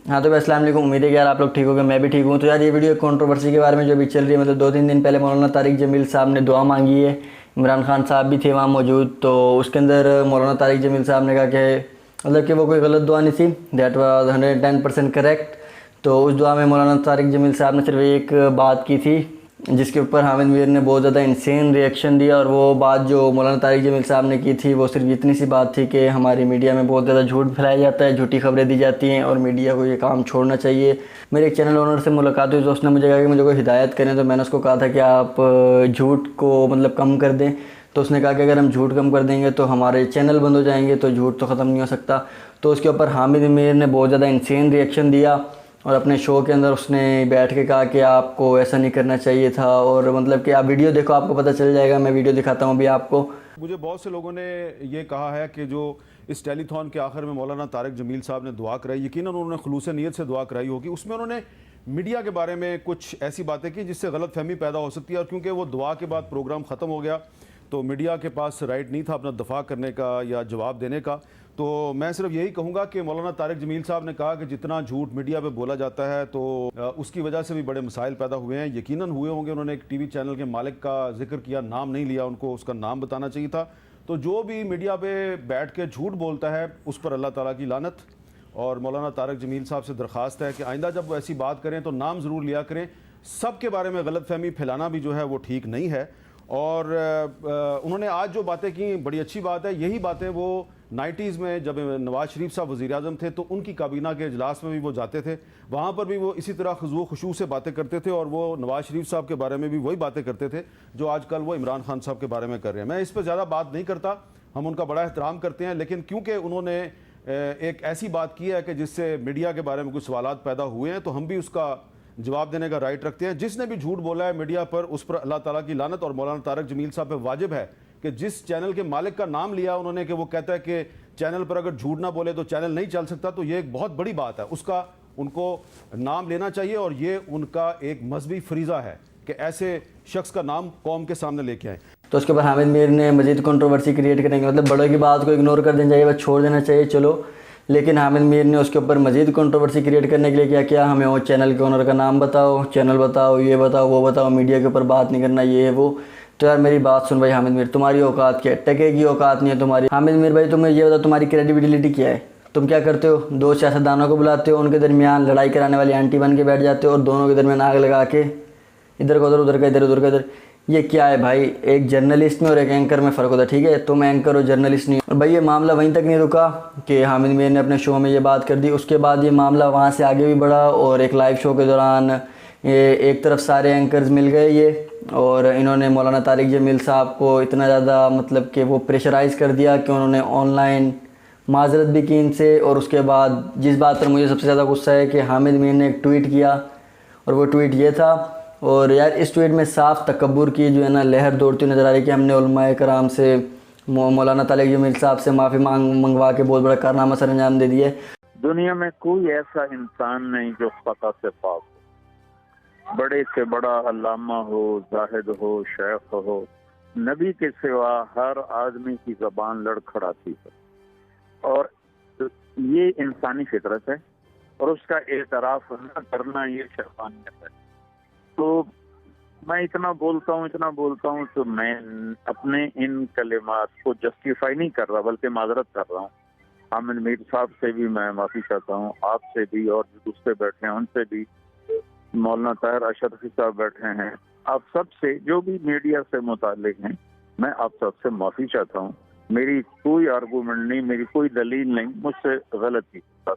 हाँ तो भाई अस्सलाम वालेकुम। उम्मीद है कि यार आप लोग ठीक हो गए, मैं भी ठीक हूँ। तो यार ये वीडियो कंट्रोवर्सी के बारे में जो अभी चल रही है, मतलब 2-3 दिन पहले मौलाना तारिक जमील साहब ने दुआ मांगी है। इमरान खान साहब भी थे वहाँ मौजूद, तो उसके अंदर मौलाना तारिक जमील साहब ने कहा कि मतलब कि वो कोई गलत दुआ नहीं थी, दैट वाज 110% करेक्ट। तो उस दुआ में मौलाना तारिक जमील साहब ने सिर्फ एक बात की थी, जिसके ऊपर हामिद मीर ने बहुत ज़्यादा इंसेन रिएक्शन दिया। और वो बात जो मौलाना तारिक जमील साहब ने की थी वो सिर्फ इतनी सी बात थी कि हमारी मीडिया में बहुत ज़्यादा झूठ फैलाया जाता है, झूठी खबरें दी जाती हैं और मीडिया को ये काम छोड़ना चाहिए। मेरे एक चैनल ओनर से मुलाकात हुई तो उसने मुझे कहा कि मुझे कोई हिदायत करें, तो मैंने उसको कहा था कि आप झूठ को मतलब कम कर दें। तो उसने कहा कि अगर हम झूठ कम कर देंगे तो हमारे चैनल बंद हो जाएंगे, तो झूठ तो ख़त्म नहीं हो सकता। तो उसके ऊपर हामिद मीर ने बहुत ज़्यादा इंसेन रिएक्शन दिया और अपने शो के अंदर उसने बैठ के कहा कि आपको ऐसा नहीं करना चाहिए था। और मतलब कि आप वीडियो देखो, आपको पता चल जाएगा। मैं वीडियो दिखाता हूँ अभी आपको। मुझे बहुत से लोगों ने ये कहा है कि जो इस टेलीथॉन के आखिर में मौलाना तारिक जमील साहब ने दुआ कराई, यकीनन उन्होंने खुलूस नीयत से दुआ कराई होगी। उसमें उन्होंने मीडिया के बारे में कुछ ऐसी बातें की जिससे गलत फहमी पैदा हो सकती है। और क्योंकि वो दुआ के बाद प्रोग्राम ख़त्म हो गया तो मीडिया के पास राइट नहीं था अपना दफा करने का या जवाब देने का। तो मैं सिर्फ यही कहूँगा कि मौलाना तारिक जमील साहब ने कहा कि जितना झूठ मीडिया पे बोला जाता है तो उसकी वजह से भी बड़े मसाइल पैदा हुए हैं, यकीनन हुए होंगे। उन्होंने एक टीवी चैनल के मालिक का जिक्र किया, नाम नहीं लिया, उनको उसका नाम बताना चाहिए था। तो जो भी मीडिया पे बैठ के झूठ बोलता है उस पर अल्लाह ताला की लानत। और मौलाना तारिक जमील साहब से दरख्वास्त है कि आइंदा जब वो ऐसी बात करें तो नाम ज़रूर लिया करें। सब के बारे में गलत फहमी फैलाना भी जो है वो ठीक नहीं है। और उन्होंने आज जो बातें की बड़ी अच्छी बात है। यही बातें वो 90s में जब नवाज शरीफ साहब वज़ीर आज़म थे तो उनकी काबीना के इजलास में भी वो जाते थे, वहाँ पर भी वो इसी तरह खुशबू खुशू से बातें करते थे। और वो नवाज शरीफ साहब के बारे में भी वही बातें करते थे जो आजकल वो इमरान खान साहब के बारे में कर रहे हैं। मैं इस पर ज़्यादा बात नहीं करता, हम उनका बड़ा एहतराम करते हैं, लेकिन क्योंकि उन्होंने एक ऐसी बात की है कि जिससे मीडिया के बारे में कुछ सवालात पैदा हुए हैं तो हम भी उसका जवाब देने का राइट रखते हैं। जिसने भी झूठ बोला है मीडिया पर उस पर अल्लाह ताला की लानत। और मौलाना तारिक जमील साहब पे वाजिब है कि जिस चैनल के मालिक का नाम लिया उन्होंने कि वो कहता है कि चैनल पर अगर झूठ ना बोले तो चैनल नहीं चल सकता, तो ये एक बहुत बड़ी बात है, उसका उनको नाम लेना चाहिए। और ये उनका एक मजहबी फरीज़ा है कि ऐसे शख्स का नाम कौम के सामने लेके आए। तो उसके ऊपर हामिद मीर ने मज़ीद कंट्रोवर्सी क्रिएट करेंगे, मतलब बड़ों की बात को इग्नोर कर देना चाहिए, बस छोड़ देना चाहिए चलो। लेकिन हामिद मीर ने उसके ऊपर मज़ीद कंट्रोवर्सी क्रिएट करने के लिए क्या किया, हमें वो चैनल के ओनर का नाम बताओ, चैनल बताओ, ये बताओ, वो बताओ, मीडिया के ऊपर बात नहीं करना, ये वो। तो यार मेरी बात सुन भाई हामिद मीर, तुम्हारी औकात क्या है? टके की औकात नहीं है तुम्हारी। हामिद मीर भाई तुम्हें ये बताओ तुम्हारी क्रेडिबिलिटी क्या है? तुम क्या करते हो? दो सियासतदानों को बुलाते हो, उनके दरमियान लड़ाई कराने वाली आंटी बन के बैठ जाते हो और दोनों के दरमियान आग लगा के इधर का उधर, उधर का इधर, उधर का इधर। ये क्या है भाई? एक जर्नलिस्ट में और एक एंकर में फ़र्क होता है, ठीक है? तुम एंकर हो, जर्नलिस्ट नहीं। और भाई ये मामला वहीं तक नहीं रुका कि हामिद मीर ने अपने शो में ये बात कर दी, उसके बाद ये मामला वहाँ से आगे भी बढ़ा। और एक लाइव शो के दौरान ये एक तरफ सारे एंकर्स मिल गए ये, और इन्होंने मौलाना तारिक जमील साहब को इतना ज़्यादा मतलब कि वो प्रेशराइज़ कर दिया कि उन्होंने ऑनलाइन माजरत भी की इनसे। और उसके बाद जिस बात पर मुझे सबसे ज़्यादा गुस्सा है कि हामिद मीर ने एक ट्वीट किया, और वो ट्वीट ये था। और यार इस ट्वीट में साफ तकब्बुर की जो है ना लहर दौड़ती नज़र आ रही है कि हमने उलमाए कराम से मौलाना तारिक जमील साहब से माफ़ी मंगवा के बहुत बड़ा कारनामा सर अंजाम दे दिया। दुनिया में कोई ऐसा इंसान नहीं जो खता से पाक हो, बड़े से बड़ा अल्लामा हो, जाहिद हो, शेख हो, नबी के सिवा हर आदमी की ज़बान लड़खड़ाती है। और ये इंसानी फितरत है और उसका एतराफ़ न करना ये शैतानियत है। तो मैं इतना बोलता हूँ तो मैं अपने इन कलिमात को जस्टिफाई नहीं कर रहा बल्कि माजरत कर रहा हूँ। हामिद मीर साहब से भी मैं माफ़ी चाहता हूँ, आपसे भी, और जो दूसरे बैठे हैं उनसे भी, मौलाना ताहिर अशरफी साहब बैठे हैं, आप सब से, जो भी मीडिया से मुताल्लिक हैं, मैं आप सबसे माफ़ी चाहता हूँ। मेरी कोई आर्गूमेंट नहीं, मेरी कोई दलील नहीं, मुझसे गलती बस।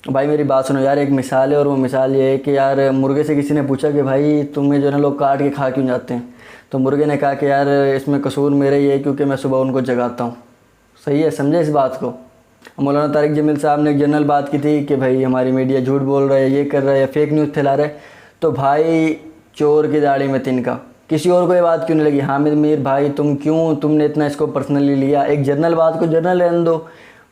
भाई मेरी बात सुनो यार, एक मिसाल है और वो मिसाल ये है कि यार मुर्गे से किसी ने पूछा कि भाई तुम्हें जो है ना लोग काट के खा क्यों जाते हैं, तो मुर्गे ने कहा कि यार इसमें कसूर मेरा ही है क्योंकि मैं सुबह उनको जगाता हूँ। सही है, समझे इस बात को? मौलाना तारिक जमील साहब ने एक जनरल बात की थी कि भाई हमारी मीडिया झूठ बोल रहा है, ये कर रहा है, या फेक न्यूज़ फैला रहा है। तो भाई चोर की दाढ़ी में तिनका, किसी और को ये बात क्यों नहीं लगी? हामिद मीर भाई तुमने इतना इसको पर्सनली लिया? एक जनरल बात को जनरल रहने दो,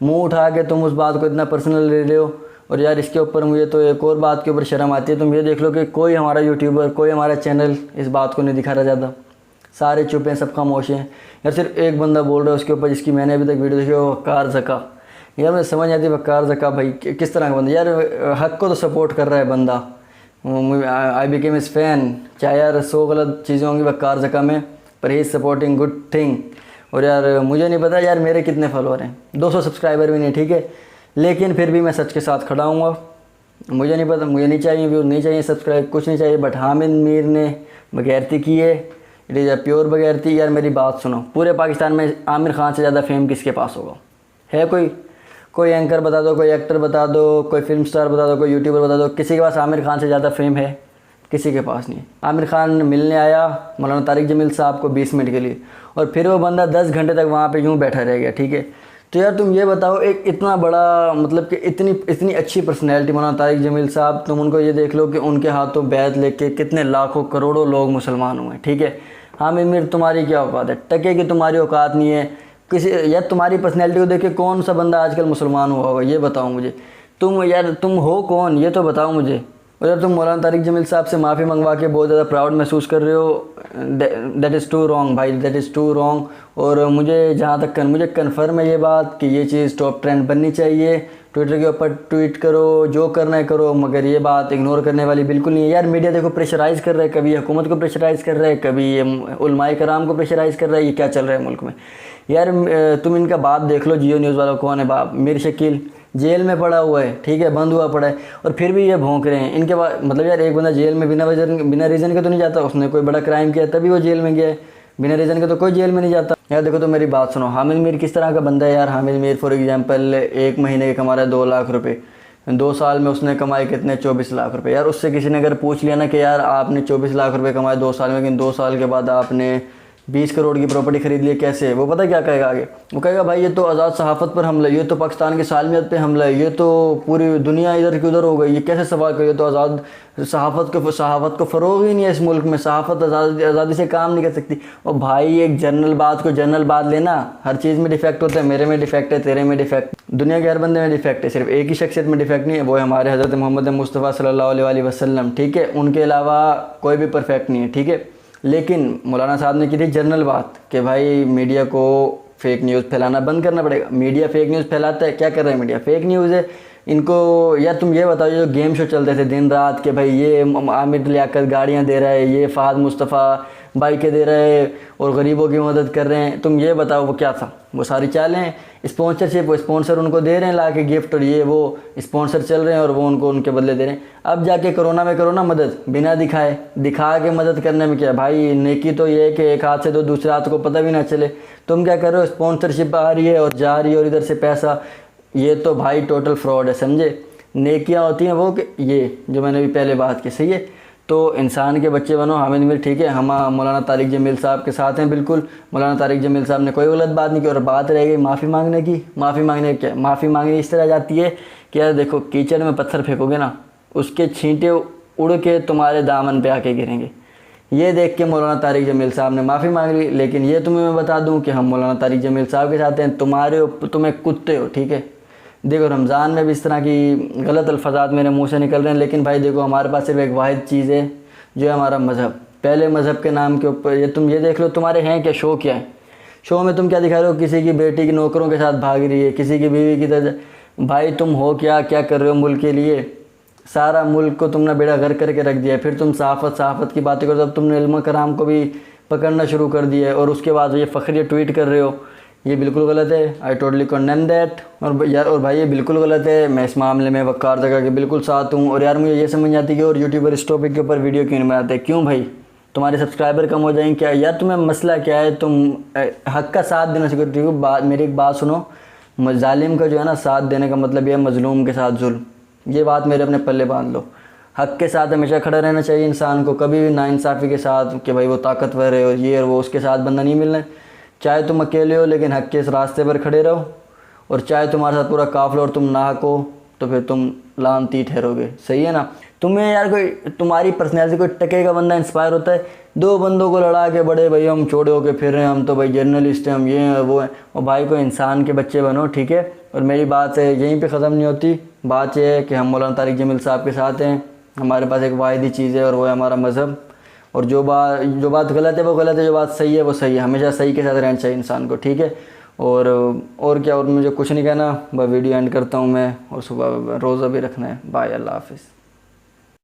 मुँह उठा के तुम उस बात को इतना पर्सनल ले रहे हो। और यार इसके ऊपर मुझे तो एक और बात के ऊपर शर्म आती है। तुम ये देख लो कि कोई हमारा यूट्यूबर, कोई हमारा चैनल इस बात को नहीं दिखा रहा ज़्यादा, सारे चुप हैं, सब खामोश हैं। यार सिर्फ एक बंदा बोल रहा है उसके ऊपर, जिसकी मैंने अभी तक वीडियो देखी, वो वक़ार ज़का। यार मैं समझ नहीं आती वकार ज़का भाई किस तरह का बंदा, यार हक को तो सपोर्ट कर रहा है बंदा, आई बिकेम इस फ़ैन, चाहे यार 100 गलत चीज़ें होंगी वकार ज़का में, पर he is supporting good thing. और यार मुझे नहीं पता यार मेरे कितने फॉलोअर हैं, 200 सब्सक्राइबर भी नहीं, ठीक है, लेकिन फिर भी मैं सच के साथ खड़ा हूँ। मुझे नहीं पता, मुझे नहीं चाहिए व्यूज़, नहीं चाहिए सब्सक्राइब, कुछ नहीं चाहिए, बट हामिद मीर ने बगैरती की है, इट इज़ अ प्योर बगैरती। यार मेरी बात सुनो, पूरे पाकिस्तान में आमिर खान से ज़्यादा फेम किसके पास होगा? है कोई एंकर बता दो, कोई एक्टर बता दो, कोई फिल्म स्टार बता दो, कोई यूट्यूबर बता दो, किसी के पास आमिर खान से ज़्यादा फेम है? किसी के पास नहीं। आमिर खान मिलने आया मौलाना तारिक जमील साहब को 20 मिनट के लिए, और फिर वो बंदा 10 घंटे तक वहाँ पे यूँ बैठा रह गया, ठीक है। तो यार तुम ये बताओ, एक इतना बड़ा मतलब कि इतनी अच्छी पर्सनैलिटी मौलाना तारिक जमील साहब, तुम उनको ये देख लो कि उनके हाथों बैत लेके कितने लाखों करोड़ों लोग मुसलमान हुए, ठीक है। हामिद मीर तुम्हारी क्या औकात है? टके की तुम्हारी औकात नहीं है किसी। यार तुम्हारी पर्सनैलिटी को देख के कौन सा बंदा आजकल मुसलमान हुआ होगा, ये बताओ मुझे। तुम हो कौन, ये तो बताओ मुझे। और यार तुम मौलाना तारिक जमील साहब से माफ़ी मंगवा के बहुत ज़्यादा प्राउड महसूस कर रहे हो, दैट इज़ टू रॉन्ग भाई, दैट इज़ टू रॉन्ग। और मुझे जहाँ तक मुझे कन्फर्म है ये बात कि ये चीज़ टॉप ट्रेंड बननी चाहिए, ट्विटर के ऊपर ट्वीट करो, जो करना है करो, मगर ये बात इग्नोर करने वाली बिल्कुल नहीं है। यार मीडिया देखो प्रेशराइज़ कर रहा है, कभी हुकूमत को प्रेशराइज़ कर रहा है, कभी ये उलमाए कराम को प्रेशराइज़ कर रहा है। ये क्या चल रहा है मुल्क में? यार तुम इनका बाप देख लो, जियो न्यूज़ वाला कौन है बाप? मीर शकील जेल में पड़ा हुआ है, ठीक है, बंद हुआ पड़ा है, और फिर भी ये भौंक रहे हैं। इनके बाद मतलब यार एक बंदा जेल में बिना रीज़न के तो नहीं जाता, उसने कोई बड़ा क्राइम किया तभी वो जेल में गया है, बिना रीज़न के तो कोई जेल में नहीं जाता। यार देखो तो मेरी बात सुनो, हामिद मीर किस तरह का बंदा है यार? हामिद मीर फॉर एग्जांपल 1 महीने के कमा रहा है 2 लाख रुपए, 2 साल में उसने कमाए कितने? 24 लाख रुपए। यार उससे किसी ने अगर पूछ लिया ना कि यार आपने 24 लाख रुपए कमाए 2 साल में, लेकिन 2 साल के बाद आपने 20 करोड़ की प्रॉपर्टी खरीद ली, कैसे? वो पता क्या कहेगा आगे? वो कहेगा भाई ये तो आज़ाद सहाफ़त पर हमला, ये तो पाकिस्तान की सालमियत पे हमला है, ये तो पूरी दुनिया इधर की उधर हो गई, ये कैसे सवाल करिए? तो आज़ाद सहाफ़त को फ़रोग़ ही नहीं है इस मुल्क में, सहाफ़त आज़ादी से काम नहीं कर सकती। और भाई एक जनरल बात को जनरल बात लेना, हर चीज़ में डिफेक्ट होता है, मेरे में डिफेक्ट है, तेरे में डिफेक्ट, दुनिया के हर बंदे में डिफेक्ट है, सिर्फ एक ही शख्सियत में डिफेक्ट नहीं है, वो है हमारे हज़रत मोहम्मद मुस्तफ़ा सल्लल्लाहु अलैहि वसल्लम, ठीक है। उनके अलावा कोई भी परफेक्ट नहीं है, ठीक है। लेकिन मौलाना साहब ने की थी जनरल बात कि भाई मीडिया को फेक न्यूज़ फैलाना बंद करना पड़ेगा। मीडिया फेक न्यूज़ फैलाता है, क्या कर रहा है मीडिया? फेक न्यूज़ है इनको। यार तुम ये बताओ, ये जो गेम शो चलते थे दिन रात के भाई ये आमिर लियाकत गाड़ियाँ दे रहा है, ये फ़हद मुस्तफ़ा बाइकें दे रहे हैं और गरीबों की मदद कर रहे हैं, तुम ये बताओ वो क्या था? वो सारी चालें हैं, स्पॉन्सरशिप, वो स्पॉन्सर उनको दे रहे हैं ला के गिफ्ट, और ये वो स्पॉन्सर चल रहे हैं और वो उनको उनके बदले दे रहे हैं। अब जाके कोरोना में करो ना मदद, बिना दिखाए, दिखा के मदद करने में क्या भाई? नेकी तो ये है कि एक हाथ से तो दूसरे हाथ को पता भी ना चले। तुम क्या कर रहे हो? स्पॉन्सरशिप आ रही है और जा रही है और इधर से पैसा, ये तो भाई टोटल फ्रॉड है, समझे? नेकियां होती हैं वो कि ये जो मैंने भी पहले बात की, सही है। तो इंसान के बच्चे बनो। हामिद मीर ठीक है, हम मौलाना तारिक जमील साहब के साथ हैं बिल्कुल। मौलाना तारिक जमील साहब ने कोई गलत बात नहीं की। और बात रह गई माफ़ी मांगने की, माफ़ी मांगनी इस तरह जाती है कि यार देखो कीचड़ में पत्थर फेंकोगे ना, उसके छींटे उड़ के तुम्हारे दामन पे आके गिरेंगे। ये देख के मौलाना तारिक जमील साहब ने माफ़ी मांग ली। लेकिन ये तुम्हें मैं बता दूं कि हम मौलाना तारिक जमील साहब के साथ हैं, तुम्हें कुत्ते हो, ठीक है। देखो रमज़ान में भी इस तरह की गलत अल्फाजात मेरे मुंह से निकल रहे हैं, लेकिन भाई देखो हमारे पास सिर्फ एक वाहिद चीज़ है जो है हमारा मज़हब। पहले मज़हब के नाम के ऊपर तुम ये देख लो तुम्हारे हैं क्या, शो क्या है? शो में तुम क्या दिखा रहे हो? किसी की बेटी की नौकरों के साथ भाग रही है, किसी की बीवी की तरह। भाई तुम हो क्या कर रहे हो मुल्क के लिए? सारा मुल्क को तुमने बेड़ा गर्क करके रख दिया है। फिर तुम सहाफ़त की बातें करो, तब तुमने इल्म कराम को भी पकड़ना शुरू कर दिया है और उसके बाद ये फ़ख्रिया ट्वीट कर रहे हो। ये बिल्कुल गलत है। I totally condemn that. और भाई ये बिल्कुल गलत है। मैं इस मामले में वक़ार जगह के बिल्कुल साथ हूँ। और यार मुझे ये समझ नहीं आती कि और यूट्यूबर इस टॉपिक के ऊपर वीडियो क्यों नहीं बनाते? क्यों भाई? तुम्हारे सब्सक्राइबर कम हो जाएंगे क्या? यार तुम्हें मसला क्या है? तुम हक़ का साथ देना सीखते हो। मेरी एक बात सुनो, जालिम का जो है ना साथ देने का मतलब ये है मज़लूम के साथ जुल्म। ये बात मेरे अपने पल्ले बांध लो। हक़ के साथ हमेशा खड़ा रहना चाहिए इंसान को, कभी भी नाइंसाफ़ी के साथ कि भाई वो ताकतवर है और ये और वो, उसके साथ बंदा नहीं मिलना है। चाहे तुम अकेले हो लेकिन हक़ के इस रास्ते पर खड़े रहो, और चाहे तुम्हारे साथ पूरा काफ़िला और तुम नाहक हो तो फिर तुम लानती ठहरोगे। सही है ना? तुम्हें यार कोई तुम्हारी पर्सनैलिटी कोई टके का बंदा इंस्पायर होता है? दो बंदों को लड़ा के बड़े भाई हम छोड़े होके फिर रहे हैं, हम तो भाई जर्नलिस्ट हैं, हम ये हैं वो हैं। और भाई को इंसान के बच्चे बनो, ठीक है। और मेरी बात है यहीं पे ख़त्म नहीं होती। बात यह है कि हम मौलाना तारिक जमील साहब के साथ हैं। हमारे पास एक वाहिद चीज़ है और वो है हमारा मज़हब। और जो बात गलत है वो गलत है, जो बात सही है वो सही है। हमेशा सही के साथ रहना चाहिए इंसान को, ठीक है। और क्या, और मुझे कुछ नहीं कहना, बस वीडियो एंड करता हूँ मैं, और सुबह रोज़ा भी रखना है। बाय, अल्लाह हाफिज़।